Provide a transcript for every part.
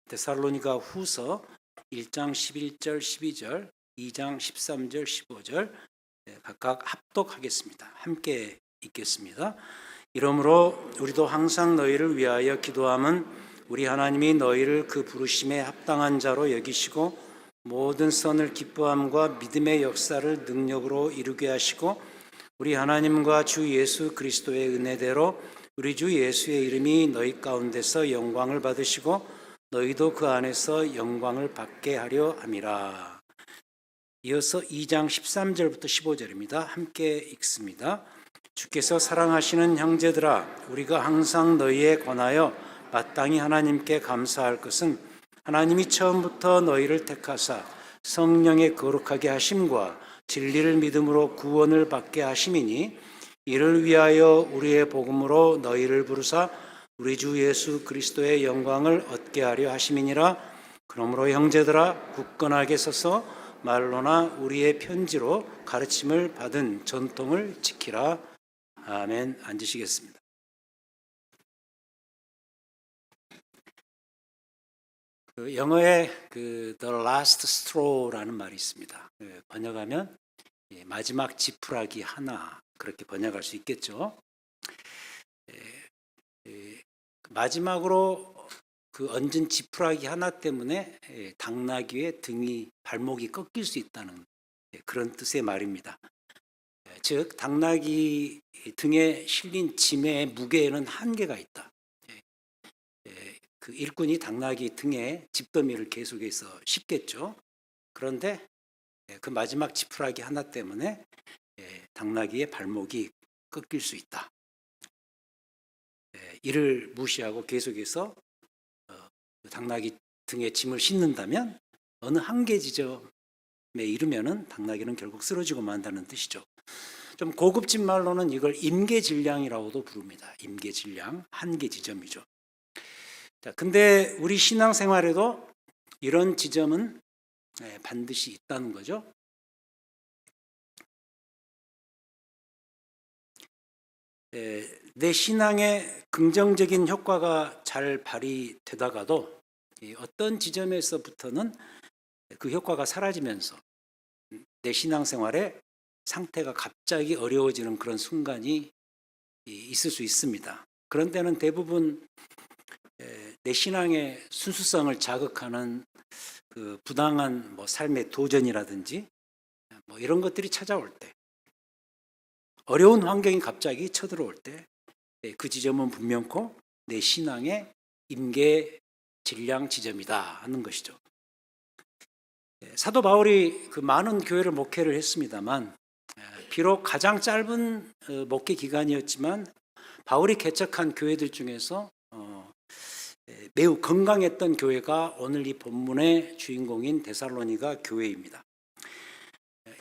데살로니가 후서 1장 11절 12절, 2장 13절 15절 각각 합독하겠습니다. 함께 읽겠습니다. 이러므로 우리도 항상 너희를 위하여 기도함은 우리 하나님이 너희를 그 부르심에 합당한 자로 여기시고 모든 선을 기뻐함과 믿음의 역사를 능력으로 이루게 하시고 우리 하나님과 주 예수 그리스도의 은혜대로 우리 주 예수의 이름이 너희 가운데서 영광을 받으시고 너희도 그 안에서 영광을 받게 하려 함이라. 이어서 2장 13절부터 15절입니다. 함께 읽습니다. 주께서 사랑하시는 형제들아, 우리가 항상 너희에 관하여 마땅히 하나님께 감사할 것은 하나님이 처음부터 너희를 택하사 성령의 거룩하게 하심과 진리를 믿음으로 구원을 받게 하심이니, 이를 위하여 우리의 복음으로 너희를 부르사 우리 주 예수 그리스도의 영광을 얻게 하려 하심이니라. 그러므로 형제들아, 굳건하게 서서 말로나 우리의 편지로 가르침을 받은 전통을 지키라. 아멘. 앉으시겠습니다. 영어에 The last straw라는 말이 있습니다. 번역하면 마지막 지푸라기 하나, 그렇게 번역할 수 있겠죠. 마지막으로 그 얹은 지푸라기 하나 때문에 당나귀의 등이, 발목이 꺾일 수 있다는 그런 뜻의 말입니다. 즉, 당나귀 등에 실린 짐의 무게에는 한계가 있다. 그 일꾼이 당나귀 등에 집더미를 계속해서 싣겠죠. 그런데 그 마지막 지푸라기 하나 때문에 당나귀의 발목이 꺾일 수 있다. 이를 무시하고 계속해서 당나귀 등에 짐을 싣는다면 어느 한계 지점에 이르면은 당나귀는 결국 쓰러지고 만다는 뜻이죠. 좀 고급진 말로는 이걸 임계질량이라고도 부릅니다. 임계질량, 한계 지점이죠. 자, 근데 우리 신앙생활에도 이런 지점은 반드시 있다는 거죠. 내 신앙에 긍정적인 효과가 잘 발휘되다가도 어떤 지점에서부터는 그 효과가 사라지면서 내 신앙생활의 상태가 갑자기 어려워지는 그런 순간이 있을 수 있습니다. 그런 때는 대부분 내 신앙의 순수성을 자극하는 그 부당한 삶의 도전이라든지 이런 것들이 찾아올 때, 어려운 환경이 갑자기 쳐들어올 때 그 지점은 분명코 내 신앙의 임계 질량 지점이다 하는 것이죠. 사도 바울이 그 많은 교회를 목회를 했습니다만, 비록 가장 짧은 목회 기간이었지만 바울이 개척한 교회들 중에서 매우 건강했던 교회가 오늘 이 본문의 주인공인 데살로니가 교회입니다.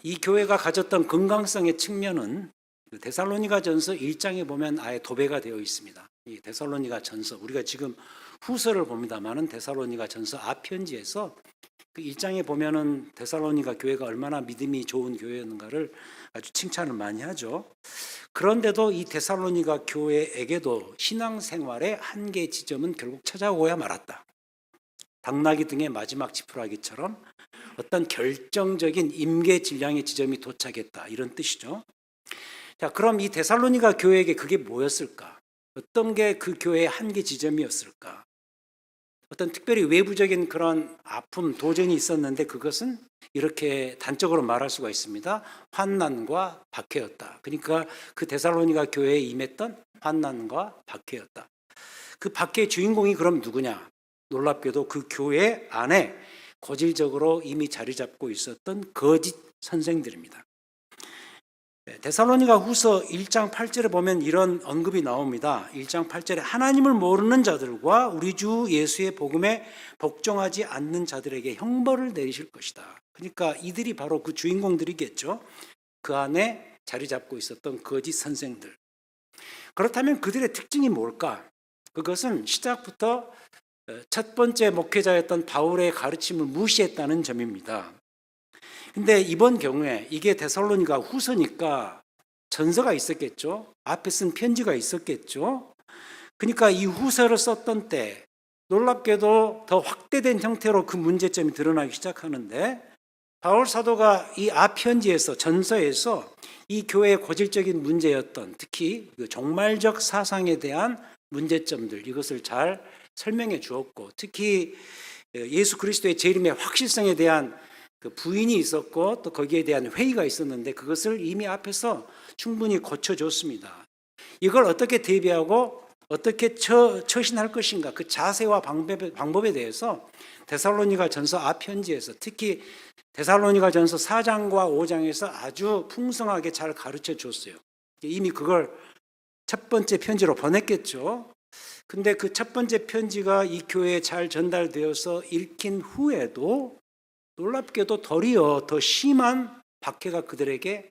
이 교회가 가졌던 건강성의 측면은 데살로니가 전서 1장에 보면 아예 도배가 되어 있습니다. 이 데살로니가 전서, 우리가 지금 후서를 봅니다만은 데살로니가 전서 앞편지에서 그 1장에 보면은 데살로니가 교회가 얼마나 믿음이 좋은 교회였는가를 아주 칭찬을 많이 하죠. 그런데도 이 데살로니가 교회에게도 신앙생활의 한계 지점은 결국 찾아오고야 말았다. 당나귀 등의 마지막 지푸라기처럼 어떤 결정적인 임계 질량의 지점이 도착했다, 이런 뜻이죠. 자, 그럼 이 데살로니가 교회에게 그게 뭐였을까? 어떤 게 그 교회의 한계 지점이었을까? 어떤 특별히 외부적인 그런 아픔, 도전이 있었는데 그것은 이렇게 단적으로 말할 수가 있습니다. 환난과 박해였다. 그러니까 그 데살로니가 교회에 임했던 환난과 박해였다. 그 박해의 주인공이 그럼 누구냐? 놀랍게도 그 교회 안에 고질적으로 이미 자리 잡고 있었던 거짓 선생들입니다. 데살로니가 후서 1장 8절에 보면 이런 언급이 나옵니다. 1장 8절에 하나님을 모르는 자들과 우리 주 예수의 복음에 복종하지 않는 자들에게 형벌을 내리실 것이다. 그러니까 이들이 바로 그 주인공들이겠죠. 그 안에 자리 잡고 있었던 거짓 선생들. 그렇다면 그들의 특징이 뭘까? 그것은 시작부터 첫 번째 목회자였던 바울의 가르침을 무시했다는 점입니다. 근데 이번 경우에 이게 데살로니가 후서니까 전서가 있었겠죠. 앞에 쓴 편지가 있었겠죠. 그러니까 이 후서를 썼던 때 놀랍게도 더 확대된 형태로 그 문제점이 드러나기 시작하는데, 바울 사도가 이 앞편지에서, 전서에서 이 교회의 고질적인 문제였던, 특히 그 종말적 사상에 대한 문제점들, 이것을 잘 설명해 주었고, 특히 예수 그리스도의 재림의 확실성에 대한 그 부인이 있었고, 또 거기에 대한 회의가 있었는데, 그것을 이미 앞에서 충분히 고쳐줬습니다. 이걸 어떻게 대비하고 어떻게 처신할 것인가, 그 자세와 방법에 대해서 데살로니가 전서 앞편지에서, 특히 데살로니가 전서 4장과 5장에서 아주 풍성하게 잘 가르쳐 줬어요. 이미 그걸 첫 번째 편지로 보냈겠죠. 근데 그 첫 번째 편지가 이 교회에 잘 전달되어서 읽힌 후에도 놀랍게도 도리어 더 심한 박해가 그들에게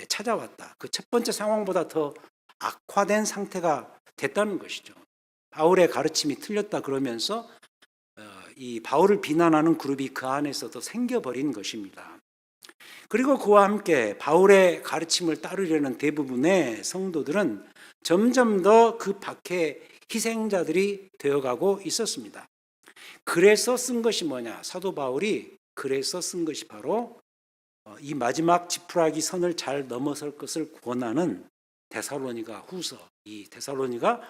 찾아왔다. 그 첫 번째 상황보다 더 악화된 상태가 됐다는 것이죠. 바울의 가르침이 틀렸다 그러면서 이 바울을 비난하는 그룹이 그 안에서도 생겨버린 것입니다. 그리고 그와 함께 바울의 가르침을 따르려는 대부분의 성도들은 점점 더 그 박해 희생자들이 되어가고 있었습니다. 그래서 쓴 것이 뭐냐? 사도 바울이 그래서 쓴 것이 바로 이 마지막 지푸라기 선을 잘 넘어설 것을 권하는 데살로니가 후서, 이 데살로니가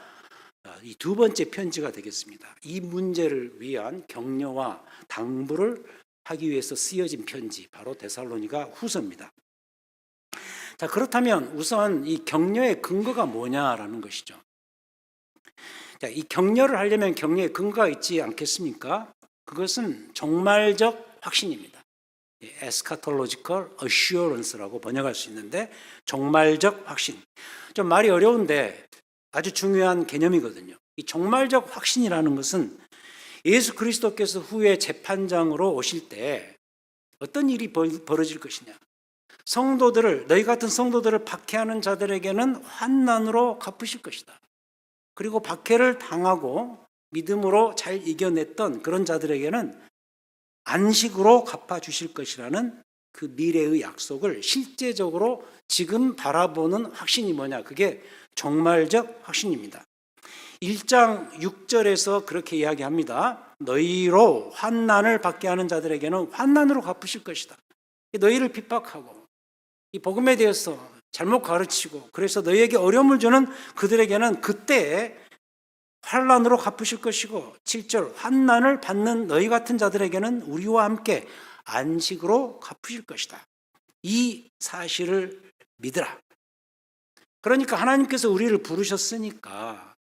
이 두 번째 편지가 되겠습니다. 이 문제를 위한 격려와 당부를 하기 위해서 쓰여진 편지, 바로 데살로니가 후서입니다. 자, 그렇다면 우선 이 격려의 근거가 뭐냐라는 것이죠. 자, 이 격려를 하려면 격려의 근거가 있지 않겠습니까? 그것은 종말적 확신입니다. 에스카톨로지컬 어슈어런스라고 번역할 수 있는데, 종말적 확신. 좀 말이 어려운데 아주 중요한 개념이거든요. 이 종말적 확신이라는 것은 예수 그리스도께서 후에 재판장으로 오실 때 어떤 일이 벌어질 것이냐. 성도들을, 너희 같은 성도들을 박해하는 자들에게는 환난으로 갚으실 것이다. 그리고 박해를 당하고 믿음으로 잘 이겨냈던 그런 자들에게는 안식으로 갚아주실 것이라는 그 미래의 약속을 실제적으로 지금 바라보는 확신이 뭐냐? 그게 종말적 확신입니다. 1장 6절에서 그렇게 이야기합니다. 너희로 환난을 받게 하는 자들에게는 환난으로 갚으실 것이다. 너희를 핍박하고 이 복음에 대해서 잘못 가르치고 그래서 너희에게 어려움을 주는 그들에게는 그때 환난으로 갚으실 것이고, 7절 환난을 받는 너희 같은 자들에게는 우리와 함께 안식으로 갚으실 것이다. 이 사실을 믿으라. 그러니까 하나님께서 우리를 부르셨으니까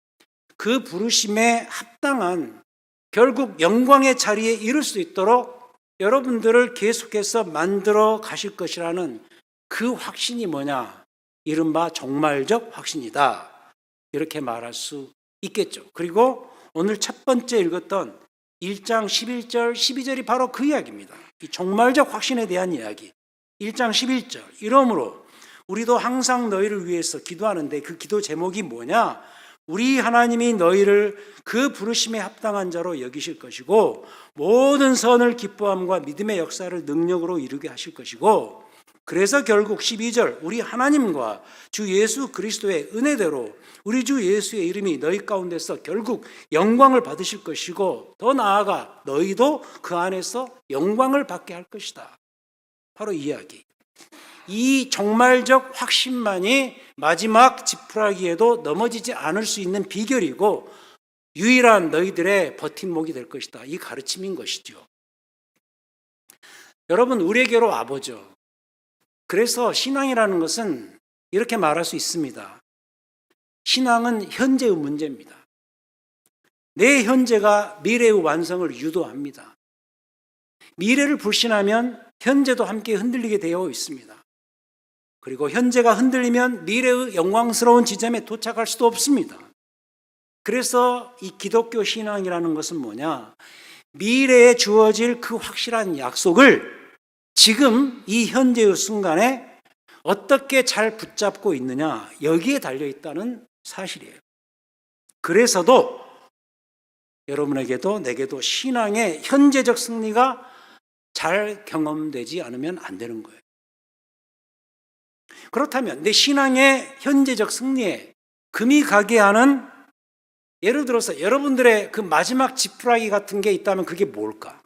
그 부르심에 합당한 결국 영광의 자리에 이를 수 있도록 여러분들을 계속해서 만들어 가실 것이라는 그 확신이 뭐냐? 이른바 종말적 확신이다. 이렇게 말할 수 있겠죠. 그리고 오늘 첫 번째 읽었던 1장 11절, 12절이 바로 그 이야기입니다. 이 종말적 확신에 대한 이야기. 1장 11절. 이러므로 우리도 항상 너희를 위해서 기도하는데 그 기도 제목이 뭐냐? 우리 하나님이 너희를 그 부르심에 합당한 자로 여기실 것이고 모든 선을 기뻐함과 믿음의 역사를 능력으로 이루게 하실 것이고, 그래서 결국 12절 우리 하나님과 주 예수 그리스도의 은혜대로 우리 주 예수의 이름이 너희 가운데서 결국 영광을 받으실 것이고, 더 나아가 너희도 그 안에서 영광을 받게 할 것이다. 바로 이 이야기. 이 종말적 확신만이 마지막 지푸라기에도 넘어지지 않을 수 있는 비결이고 유일한 너희들의 버팀목이 될 것이다. 이 가르침인 것이죠. 여러분, 우리에게로 와보죠. 그래서 신앙이라는 것은 이렇게 말할 수 있습니다. 신앙은 현재의 문제입니다. 내 현재가 미래의 완성을 유도합니다. 미래를 불신하면 현재도 함께 흔들리게 되어 있습니다. 그리고 현재가 흔들리면 미래의 영광스러운 지점에 도착할 수도 없습니다. 그래서 이 기독교 신앙이라는 것은 뭐냐? 미래에 주어질 그 확실한 약속을 지금 이 현재의 순간에 어떻게 잘 붙잡고 있느냐, 여기에 달려있다는 사실이에요. 그래서도 여러분에게도 내게도 신앙의 현재적 승리가 잘 경험되지 않으면 안 되는 거예요. 그렇다면 내 신앙의 현재적 승리에 금이 가게 하는 예를 들어서 여러분들의 그 마지막 지푸라기 같은 게 있다면 그게 뭘까?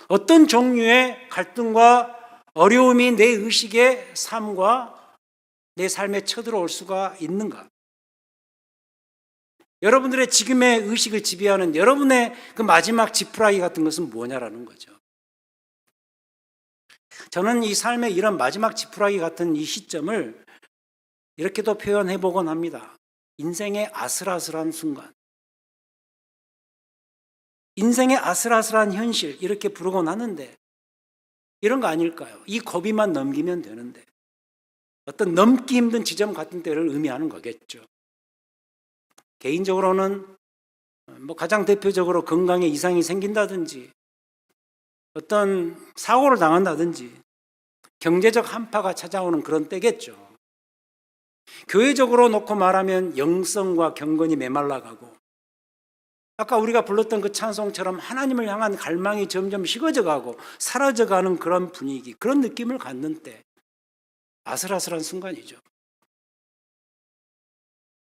어떤 종류의 갈등과 어려움이 내 의식의 삶과 내 삶에 쳐들어올 수가 있는가? 여러분들의 지금의 의식을 지배하는 여러분의 그 마지막 지푸라기 같은 것은 뭐냐라는 거죠. 저는 이 삶의 이런 마지막 지푸라기 같은 이 시점을 이렇게도 표현해 보곤 합니다. 인생의 아슬아슬한 순간. 인생의 아슬아슬한 현실 이렇게 부르곤 하는데 이런 거 아닐까요? 이 고비만 넘기면 되는데 어떤 넘기 힘든 지점 같은 때를 의미하는 거겠죠. 개인적으로는 가장 대표적으로 건강에 이상이 생긴다든지 어떤 사고를 당한다든지 경제적 한파가 찾아오는 그런 때겠죠. 교회적으로 놓고 말하면 영성과 경건이 메말라가고 아까 우리가 불렀던 그 찬송처럼 하나님을 향한 갈망이 점점 식어져가고 사라져가는 그런 분위기, 그런 느낌을 갖는 때 아슬아슬한 순간이죠.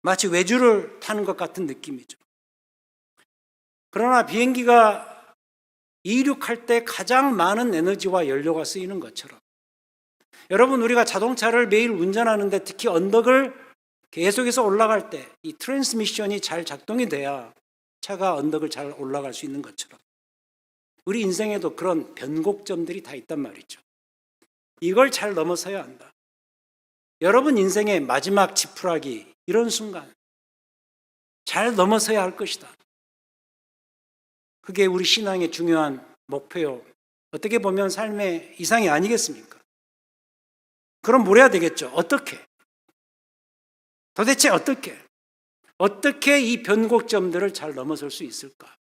마치 외주를 타는 것 같은 느낌이죠. 그러나 비행기가 이륙할 때 가장 많은 에너지와 연료가 쓰이는 것처럼 여러분 우리가 자동차를 매일 운전하는데 특히 언덕을 계속해서 올라갈 때 이 트랜스미션이 잘 작동이 돼야 차가 언덕을 잘 올라갈 수 있는 것처럼 우리 인생에도 그런 변곡점들이 다 있단 말이죠. 이걸 잘 넘어서야 한다. 여러분 인생의 마지막 지푸라기 이런 순간 잘 넘어서야 할 것이다. 그게 우리 신앙의 중요한 목표요. 어떻게 보면 삶의 이상이 아니겠습니까? 그럼 뭘 해야 되겠죠? 어떻게? 도대체 어떻게 이 변곡점들을 잘 넘어설 수 있을까?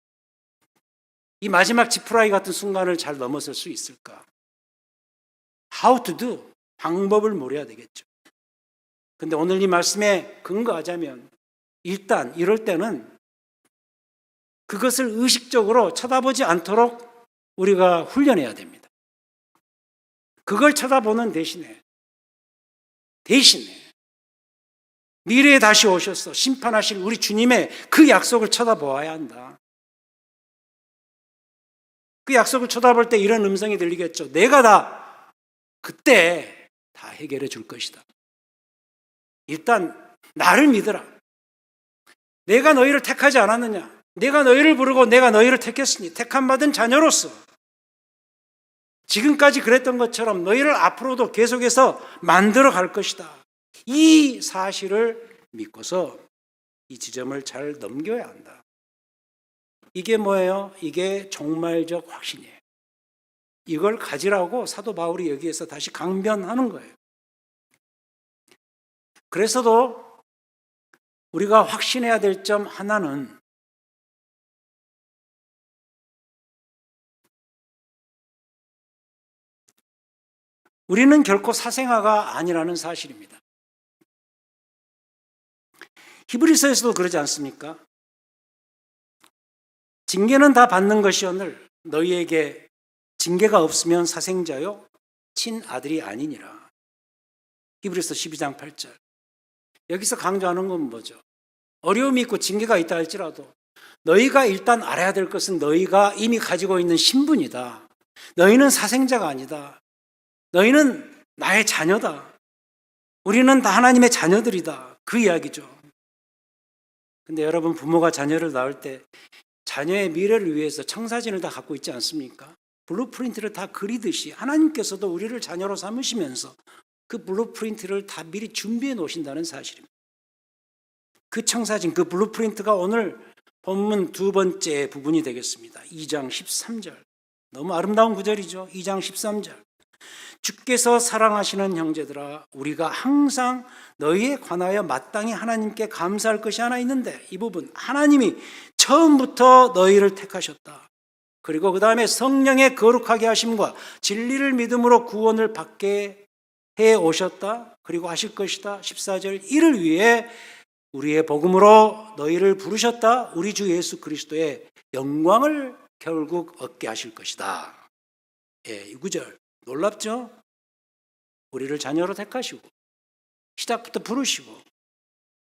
이 마지막 지푸라기 같은 순간을 잘 넘어설 수 있을까? How to do? 방법을 모려야 되겠죠. 근데 오늘 이 말씀에 근거하자면 일단 이럴 때는 그것을 의식적으로 쳐다보지 않도록 우리가 훈련해야 됩니다. 그걸 쳐다보는 대신에 미래에 다시 오셔서 심판하실 우리 주님의 그 약속을 쳐다보아야 한다. 그 약속을 쳐다볼 때 이런 음성이 들리겠죠. 내가 그때 다 해결해 줄 것이다. 일단 나를 믿어라. 내가 너희를 택하지 않았느냐? 내가 너희를 부르고 내가 너희를 택했으니 택함 받은 자녀로서 지금까지 그랬던 것처럼 너희를 앞으로도 계속해서 만들어 갈 것이다. 이 사실을 믿고서 이 지점을 잘 넘겨야 한다. 이게 뭐예요? 이게 종말적 확신이에요. 이걸 가지라고 사도 바울이 여기에서 다시 강변하는 거예요. 그래서도 우리가 확신해야 될 점 하나는 우리는 결코 사생아가 아니라는 사실입니다. 히브리서에서도 그러지 않습니까? 징계는 다 받는 것이오늘 너희에게 징계가 없으면 사생자요 친아들이 아니니라. 히브리서 12장 8절. 여기서 강조하는 건 뭐죠? 어려움이 있고 징계가 있다 할지라도 너희가 일단 알아야 될 것은 너희가 이미 가지고 있는 신분이다. 너희는 사생자가 아니다. 너희는 나의 자녀다. 우리는 다 하나님의 자녀들이다. 그 이야기죠. 근데 여러분 부모가 자녀를 낳을 때 자녀의 미래를 위해서 청사진을 다 갖고 있지 않습니까? 블루프린트를 다 그리듯이 하나님께서도 우리를 자녀로 삼으시면서 그 블루프린트를 다 미리 준비해 놓으신다는 사실입니다. 그 청사진, 그 블루프린트가 오늘 본문 두 번째 부분이 되겠습니다. 2장 13절. 너무 아름다운 구절이죠. 2장 13절. 주께서 사랑하시는 형제들아 우리가 항상 너희에 관하여 마땅히 하나님께 감사할 것이 하나 있는데 이 부분 하나님이 처음부터 너희를 택하셨다. 그리고 그 다음에 성령의 거룩하게 하심과 진리를 믿음으로 구원을 받게 해 오셨다. 그리고 하실 것이다. 14절 이를 위해 우리의 복음으로 너희를 부르셨다. 우리 주 예수 그리스도의 영광을 결국 얻게 하실 것이다. 이 구절 놀랍죠? 우리를 자녀로 택하시고 시작부터 부르시고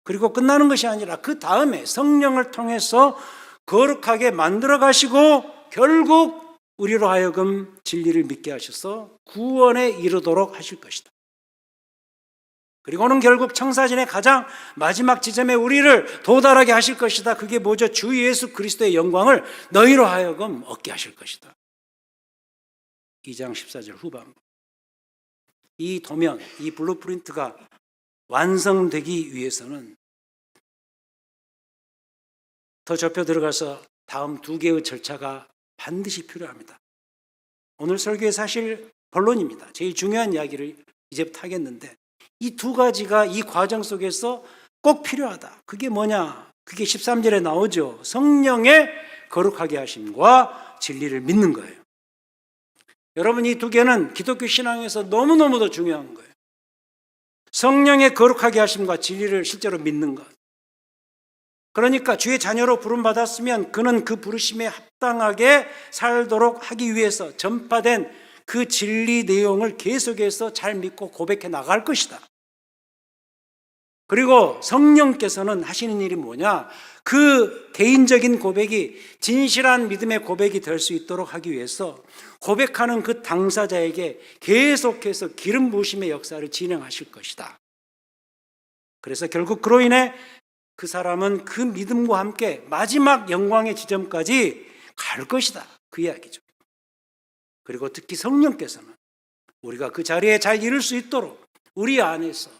그리고 끝나는 것이 아니라 그 다음에 성령을 통해서 거룩하게 만들어 가시고 결국 우리로 하여금 진리를 믿게 하셔서 구원에 이르도록 하실 것이다. 그리고는 결국 청사진의 가장 마지막 지점에 우리를 도달하게 하실 것이다. 그게 뭐죠? 주 예수 그리스도의 영광을 너희로 하여금 얻게 하실 것이다. 2장 14절 후반부. 이 도면, 이 블루프린트가 완성되기 위해서는 더 좁혀 들어가서 다음 두 개의 절차가 반드시 필요합니다. 오늘 설교의 사실 본론입니다. 제일 중요한 이야기를 이제부터 하겠는데 이 두 가지가 이 과정 속에서 꼭 필요하다. 그게 뭐냐? 그게 13절에 나오죠. 성령의 거룩하게 하심과 진리를 믿는 거예요. 여러분, 이 두 개는 기독교 신앙에서 너무너무도 중요한 거예요. 성령의 거룩하게 하심과 진리를 실제로 믿는 것. 그러니까 주의 자녀로 부름받았으면 그는 그 부르심에 합당하게 살도록 하기 위해서 전파된 그 진리 내용을 계속해서 잘 믿고 고백해 나갈 것이다. 그리고 성령께서는 하시는 일이 뭐냐? 그 개인적인 고백이 진실한 믿음의 고백이 될 수 있도록 하기 위해서 고백하는 그 당사자에게 계속해서 기름 부으심의 역사를 진행하실 것이다. 그래서 결국 그로 인해 그 사람은 그 믿음과 함께 마지막 영광의 지점까지 갈 것이다. 그 이야기죠. 그리고 특히 성령께서는 우리가 그 자리에 잘 이룰 수 있도록 우리 안에서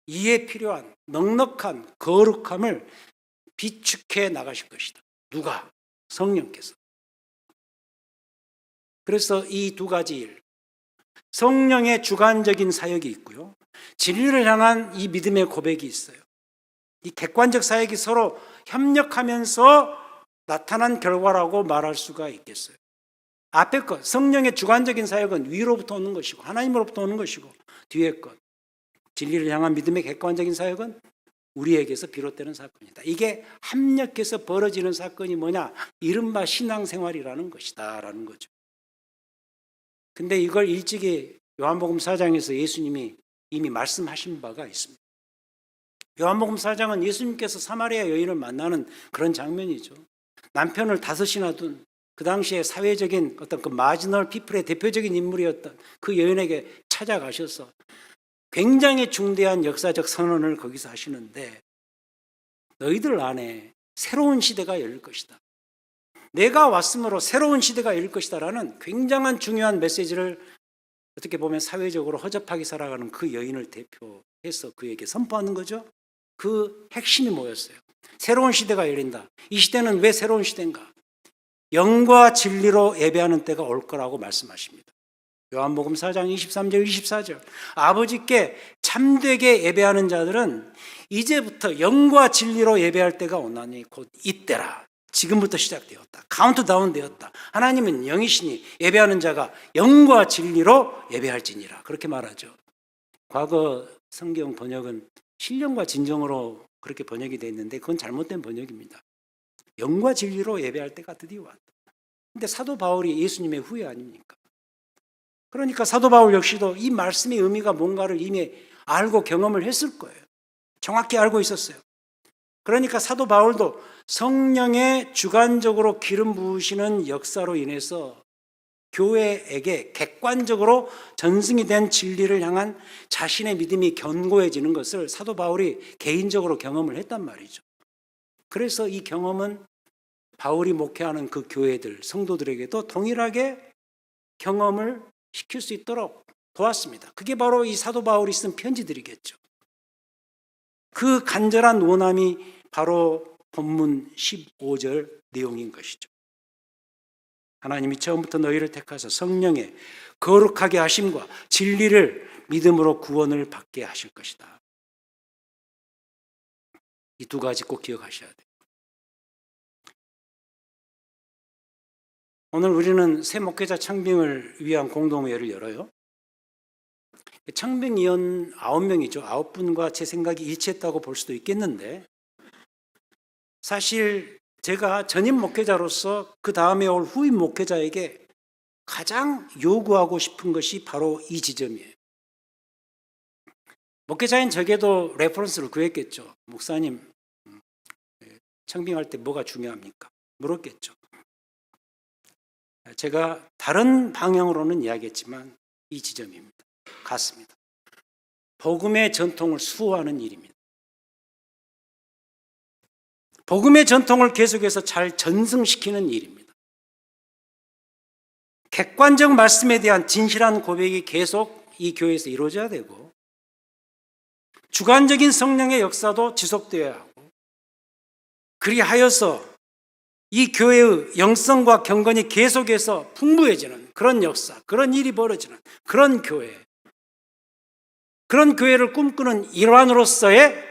이에 필요한 넉넉한 거룩함을 비축해 나가실 것이다. 누가? 성령께서. 그래서 이 두 가지 일, 성령의 주관적인 사역이 있고요, 진리를 향한 이 믿음의 고백이 있어요. 이 객관적 사역이 서로 협력하면서 나타난 결과라고 말할 수가 있겠어요. 앞에 것, 성령의 주관적인 사역은 위로부터 오는 것이고 하나님으로부터 오는 것이고, 뒤에 것, 진리를 향한 믿음의 객관적인 사역은 우리에게서 비롯되는 사건이다. 이게 합력해서 벌어지는 사건이 뭐냐? 이른바 신앙생활이라는 것이다 라는 거죠. 근데 이걸 일찍이 요한복음 4장에서 예수님이 이미 말씀하신 바가 있습니다. 요한복음 4장은 예수님께서 사마리아 여인을 만나는 그런 장면이죠. 남편을 5이나 둔 그 당시에 사회적인 어떤 그 마지널 피플의 대표적인 인물이었던 그 여인에게 찾아가셔서 굉장히 중대한 역사적 선언을 거기서 하시는데, 너희들 안에 새로운 시대가 열릴 것이다. 내가 왔으므로 새로운 시대가 열릴 것이다 라는 굉장한 중요한 메시지를 어떻게 보면 사회적으로 허접하게 살아가는 그 여인을 대표해서 그에게 선포하는 거죠. 그 핵심이 뭐였어요? 새로운 시대가 열린다. 이 시대는 왜 새로운 시대인가? 영과 진리로 예배하는 때가 올 거라고 말씀하십니다. 요한복음 4장 23절 24절. 아버지께 참되게 예배하는 자들은 이제부터 영과 진리로 예배할 때가 오나니 곧 이때라. 지금부터 시작되었다. 카운트다운 되었다. 하나님은 영이시니 예배하는 자가 영과 진리로 예배할지니라. 그렇게 말하죠. 과거 성경 번역은 신령과 진정으로 그렇게 번역이 되어 있는데 그건 잘못된 번역입니다. 영과 진리로 예배할 때가 드디어 왔다. 근데 사도 바울이 예수님의 후예 아닙니까? 그러니까 사도 바울 역시도 이 말씀의 의미가 뭔가를 이미 알고 경험을 했을 거예요. 정확히 알고 있었어요. 그러니까 사도 바울도 성령의 주관적으로 기름 부으시는 역사로 인해서 교회에게 객관적으로 전승이 된 진리를 향한 자신의 믿음이 견고해지는 것을 사도 바울이 개인적으로 경험을 했단 말이죠. 그래서 이 경험은 바울이 목회하는 그 교회들, 성도들에게도 동일하게 경험을 시킬 수 있도록 도왔습니다. 그게 바로 이 사도 바울이 쓴 편지들이겠죠. 그 간절한 원함이 바로 본문 15절 내용인 것이죠. 하나님이 처음부터 너희를 택하사 성령의 거룩하게 하심과 진리를 믿음으로 구원을 받게 하실 것이다. 이 두 가지 꼭 기억하셔야 돼요. 오늘 우리는 새 목회자 청빙을 위한 공동회의를 열어요. 청빙위원 9명이죠. 9분과 제 생각이 일치했다고 볼 수도 있겠는데, 사실 제가 전임 목회자로서 그 다음에 올 후임 목회자에게 가장 요구하고 싶은 것이 바로 이 지점이에요. 목회자인 저에게도 레퍼런스를 구했겠죠. 목사님, 청빙할 때 뭐가 중요합니까? 물었겠죠. 제가 다른 방향으로는 이야기했지만 이 지점입니다. 같습니다. 복음의 전통을 수호하는 일입니다. 복음의 전통을 계속해서 잘 전승시키는 일입니다. 객관적 말씀에 대한 진실한 고백이 계속 이 교회에서 이루어져야 되고, 주관적인 성령의 역사도 지속되어야 하고, 그리하여서 이 교회의 영성과 경건이 계속해서 풍부해지는 그런 역사, 그런 일이 벌어지는 그런 교회, 그런 교회를 꿈꾸는 일환으로서의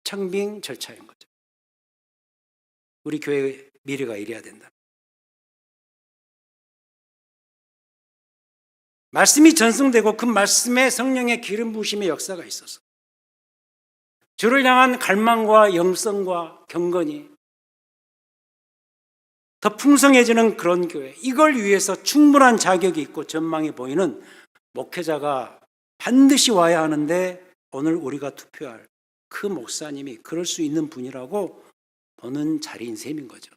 청빙 절차인 거죠. 우리 교회의 미래가 이래야 된다. 말씀이 전승되고 그 말씀에 성령의 기름 부으심의 역사가 있어서 주를 향한 갈망과 영성과 경건이 더 풍성해지는 그런 교회, 이걸 위해서 충분한 자격이 있고 전망이 보이는 목회자가 반드시 와야 하는데, 오늘 우리가 투표할 그 목사님이 그럴 수 있는 분이라고 보는 자리인 셈인 거죠.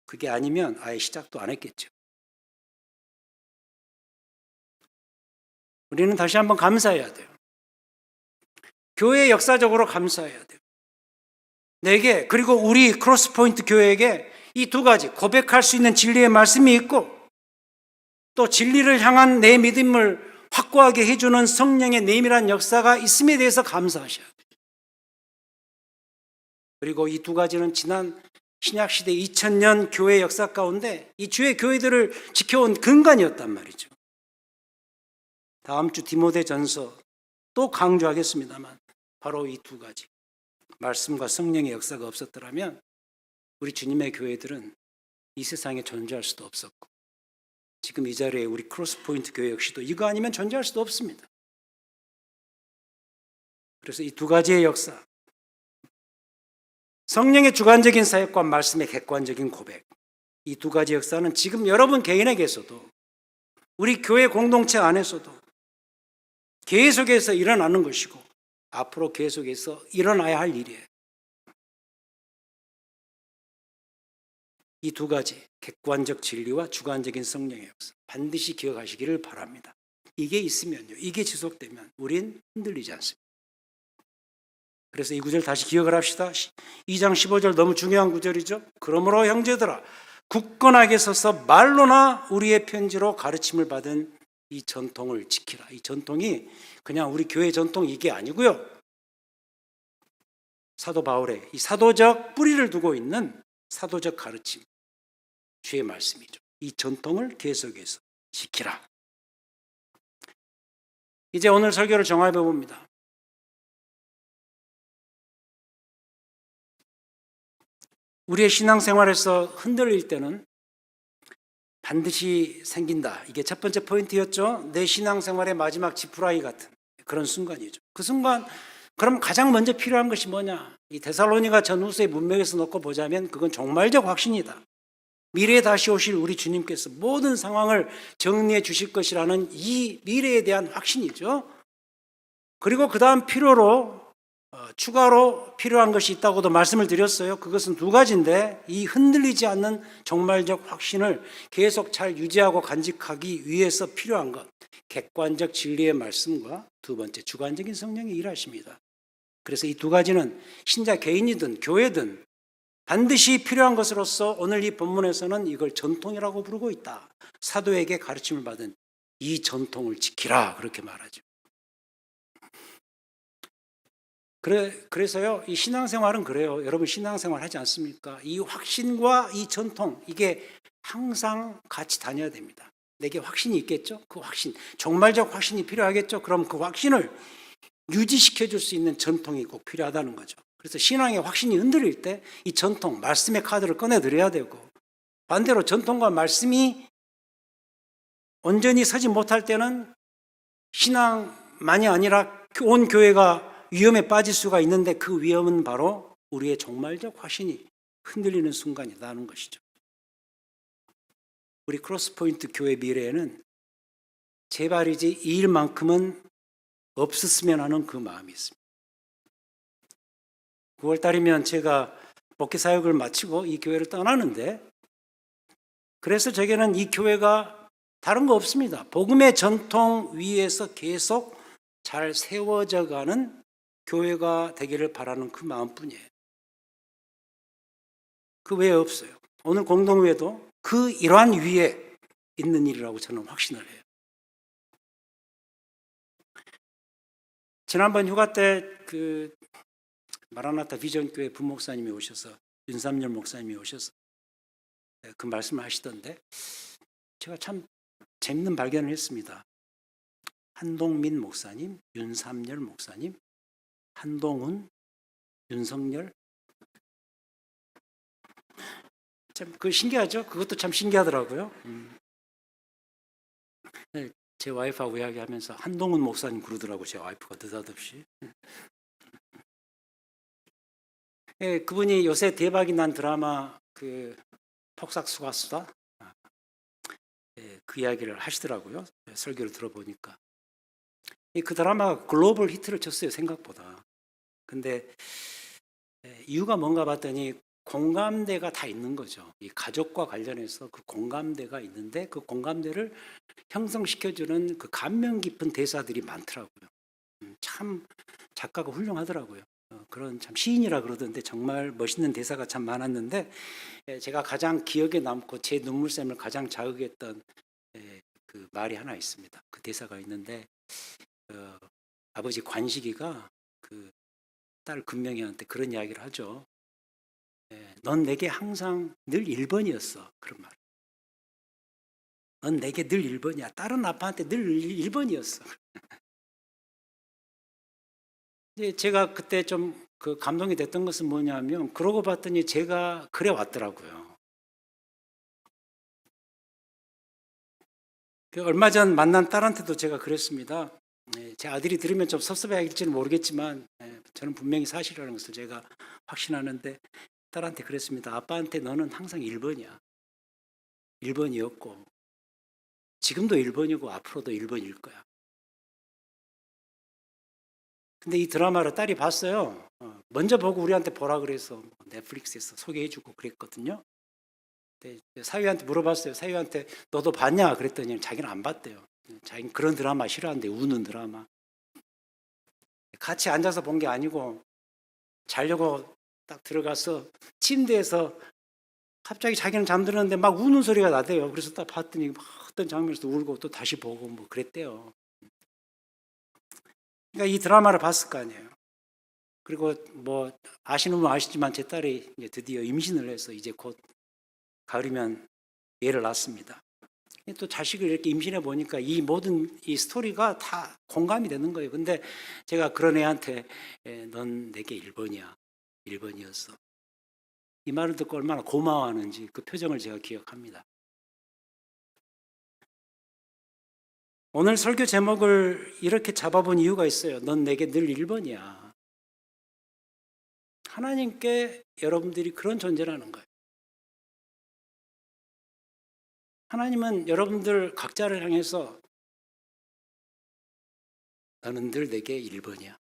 그게 아니면 아예 시작도 안 했겠죠. 우리는 다시 한번 감사해야 돼요. 교회 역사적으로 감사해야 돼요. 내게, 그리고 우리 크로스포인트 교회에게 이 두 가지, 고백할 수 있는 진리의 말씀이 있고 또 진리를 향한 내 믿음을 확고하게 해주는 성령의 내밀한 역사가 있음에 대해서 감사하셔야 돼요. 그리고 이 두 가지는 지난 신약시대 2000년 교회 역사 가운데 이 주의 교회들을 지켜온 근간이었단 말이죠. 다음 주 디모데전서 또 강조하겠습니다만 바로 이 두 가지, 말씀과 성령의 역사가 없었더라면 우리 주님의 교회들은 이 세상에 존재할 수도 없었고, 지금 이 자리에 우리 크로스포인트 교회 역시도 이거 아니면 존재할 수도 없습니다. 그래서 이 두 가지의 역사, 성령의 주관적인 사역과 말씀의 객관적인 고백, 이 두 가지 역사는 지금 여러분 개인에게서도 우리 교회 공동체 안에서도 계속해서 일어나는 것이고 앞으로 계속해서 일어나야 할 일이에요. 이 두 가지, 객관적 진리와 주관적인 성령의 역사, 반드시 기억하시기를 바랍니다. 이게 있으면요, 이게 지속되면 우린 흔들리지 않습니다. 그래서 이 구절 다시 기억을 합시다. 2장 15절 너무 중요한 구절이죠. 그러므로 형제들아, 굳건하게 서서 말로나 우리의 편지로 가르침을 받은 이 전통을 지키라. 이 전통이 그냥 우리 교회 전통 이게 아니고요, 사도 바울의 이 사도적 뿌리를 두고 있는 사도적 가르침, 주의 말씀이죠. 이 전통을 계속해서 지키라. 이제 오늘 설교를 정합해 봅니다. 우리의 신앙생활에서 흔들릴 때는 반드시 생긴다. 이게 첫 번째 포인트였죠. 내 신앙생활의 마지막 지푸라기 같은 그런 순간이죠. 그 순간, 그럼 가장 먼저 필요한 것이 뭐냐? 이 데살로니가 전후서의 문맥에서 놓고 보자면 그건 종말적 확신이다. 미래에 다시 오실 우리 주님께서 모든 상황을 정리해 주실 것이라는 이 미래에 대한 확신이죠. 그리고 그 다음 필요로 추가로 필요한 것이 있다고도 말씀을 드렸어요. 그것은 두 가지인데, 이 흔들리지 않는 종말적 확신을 계속 잘 유지하고 간직하기 위해서 필요한 것, 객관적 진리의 말씀과 두 번째, 주관적인 성령의 일하십니다. 그래서 이 두 가지는 신자 개인이든 교회든 반드시 필요한 것으로서 오늘 이 본문에서는 이걸 전통이라고 부르고 있다. 사도에게 가르침을 받은 이 전통을 지키라, 그렇게 말하죠. 그래서요, 이 신앙생활은 그래요. 여러분 신앙생활 하지 않습니까? 이 확신과 이 전통, 이게 항상 같이 다녀야 됩니다. 내게 확신이 있겠죠? 그 확신, 종말적 확신이 필요하겠죠? 그럼 그 확신을 유지시켜 줄 수 있는 전통이 꼭 필요하다는 거죠. 그래서 신앙의 확신이 흔들릴 때 이 전통, 말씀의 카드를 꺼내드려야 되고, 반대로 전통과 말씀이 온전히 서지 못할 때는 신앙만이 아니라 온 교회가 위험에 빠질 수가 있는데, 그 위험은 바로 우리의 종말적 확신이 흔들리는 순간이라는 것이죠. 우리 크로스포인트 교회 미래에는 제발이지 이 일만큼은 없었으면 하는 그 마음이 있습니다. 9월 달이면 제가 목회 사역을 마치고 이 교회를 떠나는데, 그래서 제게는 이 교회가 다른 거 없습니다. 복음의 전통 위에서 계속 잘 세워져 가는 교회가 되기를 바라는 그 마음뿐이에요. 그 외에 없어요. 오늘 공동회도 그 일환 위에 있는 일이라고 저는 확신을 해요. 지난번 휴가 때 그 마라나타 비전교회 부목사님이 오셔서, 윤삼열 목사님이 오셔서 그 말씀을 하시던데, 제가 참 재밌는 발견을 했습니다. 한동민 목사님, 윤삼열 목사님, 한동훈, 윤석열. 참 그 신기하죠? 그것도 참 신기하더라고요. 제 와이프하고 이야기하면서 한동훈 목사님 그러더라고, 제 와이프가 느닷없이. 예, 그분이 요새 대박이 난 드라마 그 폭삭수가수다, 예, 그 이야기를 하시더라고요. 설교를 들어보니까. 그 드라마가 글로벌 히트를 쳤어요, 생각보다. 근데 이유가 뭔가 봤더니 공감대가 다 있는 거죠. 이 가족과 관련해서 그 공감대가 있는데, 그 공감대를 형성시켜주는 그 감명 깊은 대사들이 많더라고요. 참 작가가 훌륭하더라고요. 그런 참 시인이라 그러던데 정말 멋있는 대사가 참 많았는데, 제가 가장 기억에 남고 제 눈물샘을 가장 자극했던 그 말이 하나 있습니다. 그 대사가 있는데, 아버지 관식이가 그 딸 금명이한테 그런 이야기를 하죠. 넌 내게 항상 늘 1번이었어. 그런 말. 넌 내게 늘 1번이야. 다른 아빠한테 늘 1번이었어. 제가 그때 좀 그 감동이 됐던 것은 뭐냐면, 그러고 봤더니 제가 그래 왔더라고요. 얼마 전 만난 딸한테도 제가 그랬습니다. 제 아들이 들으면 좀 섭섭해할지는 모르겠지만, 저는 분명히 사실이라는 것을 제가 확신하는데, 딸한테 그랬습니다. 아빠한테 너는 항상 1번이야. 1번이었고, 지금도 1번이고, 앞으로도 1번일 거야. 근데 이 드라마를 딸이 봤어요. 먼저 보고 우리한테 보라 그래서 넷플릭스에서 소개해주고 그랬거든요. 근데 사위한테 물어봤어요. 사위한테 너도 봤냐? 그랬더니 자기는 안 봤대요. 자기는 그런 드라마 싫어하는데, 우는 드라마. 같이 앉아서 본 게 아니고 자려고 딱 들어가서 침대에서 갑자기 자기는 잠들었는데 막 우는 소리가 나대요. 그래서 딱 봤더니 막 어떤 장면에서 울고 또 다시 보고 뭐 그랬대요. 그러니까 이 드라마를 봤을 거 아니에요. 그리고 뭐 아시는 분 아시지만 제 딸이 이제 드디어 임신을 해서 이제 곧 가을이면 애를 낳습니다. 또 자식을 이렇게 임신해 보니까 이 모든 이 스토리가 다 공감이 되는 거예요. 근데 제가 그런 애한테 넌 내게 1번이야. 1번이었어. 이 말을 듣고 얼마나 고마워하는지 그 표정을 제가 기억합니다. 오늘 설교 제목을 이렇게 잡아본 이유가 있어요. 넌 내게 늘 1번이야. 하나님께 여러분들이 그런 존재라는 거예요. 하나님은 여러분들 각자를 향해서 너는 늘 내게 1번이야.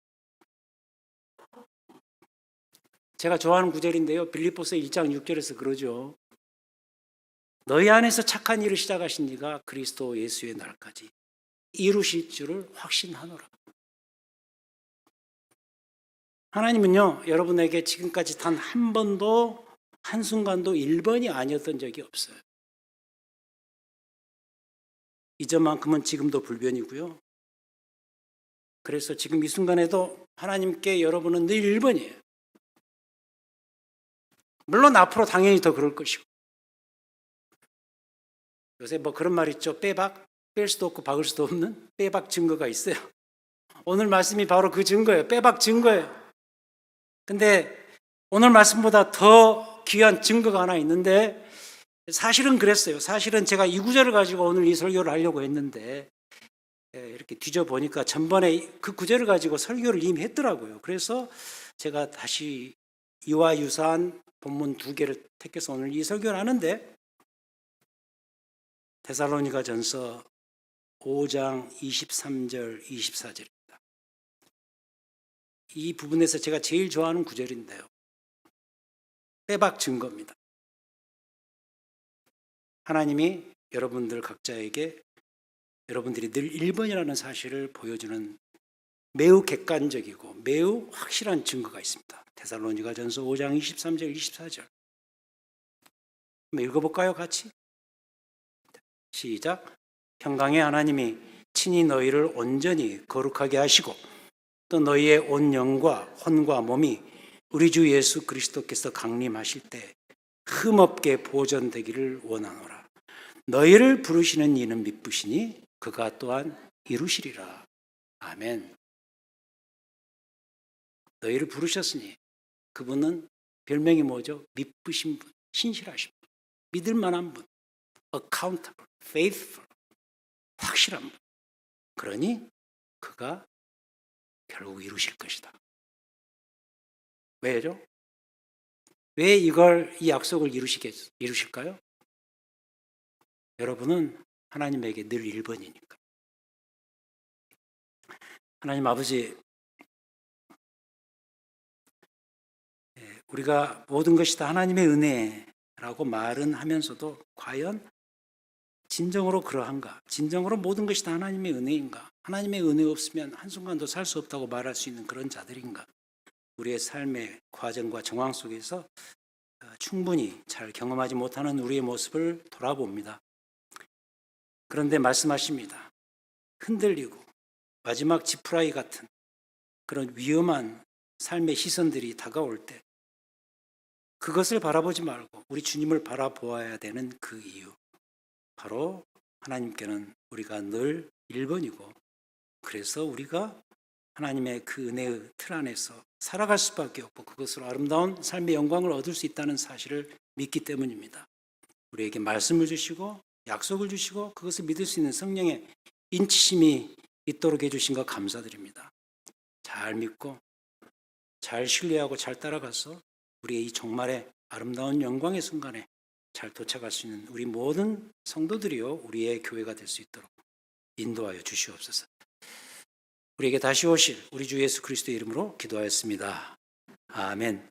제가 좋아하는 구절인데요. 빌립보서 1장 6절에서 그러죠. 너희 안에서 착한 일을 시작하신 이가 그리스도 예수의 날까지 이루실 줄을 확신하노라. 하나님은요, 여러분에게 지금까지 단 한 번도 한순간도 1번이 아니었던 적이 없어요. 이전만큼은 지금도 불변이고요. 그래서 지금 이 순간에도 하나님께 여러분은 늘 1번이에요. 물론 앞으로 당연히 더 그럴 것이고. 요새 뭐 그런 말 있죠. 빼박, 뺄 수도 없고 박을 수도 없는 빼박 증거가 있어요. 오늘 말씀이 바로 그 증거예요. 빼박 증거예요. 근데 오늘 말씀보다 더 귀한 증거가 하나 있는데, 사실은 그랬어요. 사실은 제가 이 구절을 가지고 오늘 이 설교를 하려고 했는데, 이렇게 뒤져보니까 전번에 그 구절을 가지고 설교를 이미 했더라고요. 그래서 제가 다시 이와 유사한 본문 2개를 택해서 오늘 이 설교를 하는데, 데살로니가 전서 5장 23절 24절입니다. 이 부분에서 제가 제일 좋아하는 구절인데요. 빼박 증거입니다. 하나님이 여러분들 각자에게 여러분들이 늘 1번이라는 사실을 보여주는 매우 객관적이고 매우 확실한 증거가 있습니다. 데살로니가전서 5장 23절 24절 한번 읽어볼까요? 같이? 시작. 평강의 하나님이 친히 너희를 온전히 거룩하게 하시고 또 너희의 온 영과 혼과 몸이 우리 주 예수 그리스도께서 강림하실 때 흠없게 보존되기를 원하노라. 너희를 부르시는 이는 미쁘시니 그가 또한 이루시리라. 아멘. 너희를 부르셨으니 그분은 별명이 뭐죠? 미쁘신 분, 신실하신 분, 믿을 만한 분, accountable, faithful, 확실한 분. 그러니 그가 결국 이루실 것이다. 왜죠? 왜 이 약속을 이루실까요? 여러분은 하나님에게 늘 1번이니까. 하나님 아버지, 우리가 모든 것이 다 하나님의 은혜라고 말은 하면서도 과연 진정으로 그러한가? 진정으로 모든 것이 다 하나님의 은혜인가? 하나님의 은혜 없으면 한순간도 살 수 없다고 말할 수 있는 그런 자들인가? 우리의 삶의 과정과 정황 속에서 충분히 잘 경험하지 못하는 우리의 모습을 돌아봅니다. 그런데 말씀하십니다. 흔들리고 마지막 지푸라기 같은 그런 위험한 삶의 시선들이 다가올 때 그것을 바라보지 말고 우리 주님을 바라보아야 되는 그 이유, 바로 하나님께는 우리가 늘 1번이고 그래서 우리가 하나님의 그 은혜의 틀 안에서 살아갈 수밖에 없고 그것으로 아름다운 삶의 영광을 얻을 수 있다는 사실을 믿기 때문입니다. 우리에게 말씀을 주시고 약속을 주시고 그것을 믿을 수 있는 성령의 인치심이 있도록 해주신 것 감사드립니다. 잘 믿고 잘 신뢰하고 잘 따라가서 우리의 이 종말의 아름다운 영광의 순간에 잘 도착할 수 있는 우리 모든 성도들이요 우리의 교회가 될 수 있도록 인도하여 주시옵소서. 우리에게 다시 오실 우리 주 예수 그리스도의 이름으로 기도하였습니다. 아멘.